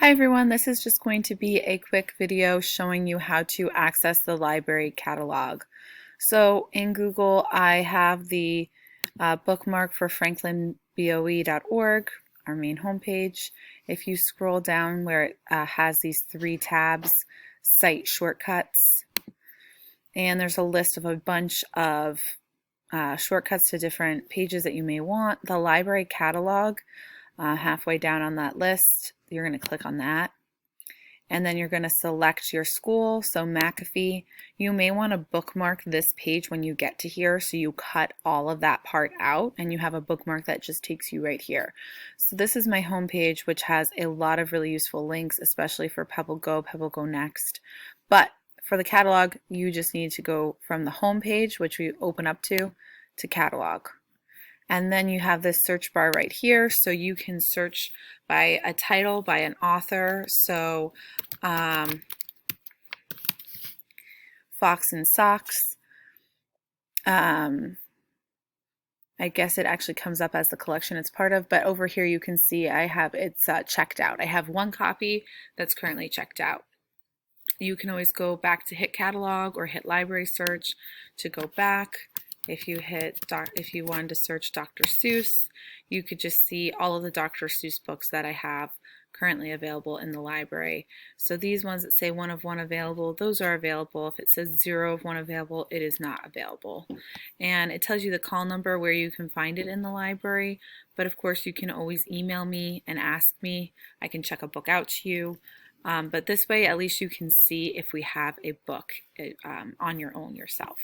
Hi everyone, this is just going to be a quick video showing you how to access the library catalog. So in Google I have the bookmark for franklinboe.org, our main homepage. If you scroll down where it has these three tabs, Site Shortcuts, and there's a list of a bunch of shortcuts to different pages that you may want. The library catalog, halfway down on that list, you're going to click on that. And then you're going to select your school. So McAfee, you may want to bookmark this page when you get to here, so you cut all of that part out and you have a bookmark that just takes you right here. So this is my home page, which has a lot of really useful links, especially for PebbleGo, PebbleGo Next. But for the catalog, you just need to go from the home page, which we open up to catalog. And then you have this search bar right here, so you can search by a title, by an author. So Fox and Socks. I guess it actually comes up as the collection it's part of, but over here you can see it's checked out. I have one copy that's currently checked out. You can always go back to hit catalog or hit library search to go back. If you wanted to search Dr. Seuss, you could just see all of the Dr. Seuss books that I have currently available in the library. So these ones that say 1 of 1 available, those are available. If it says 0 of 1 available, it is not available. And it tells you the call number where you can find it in the library, but of course you can always email me and ask me. I can check a book out to you. But this way at least you can see if we have a book on your own yourself.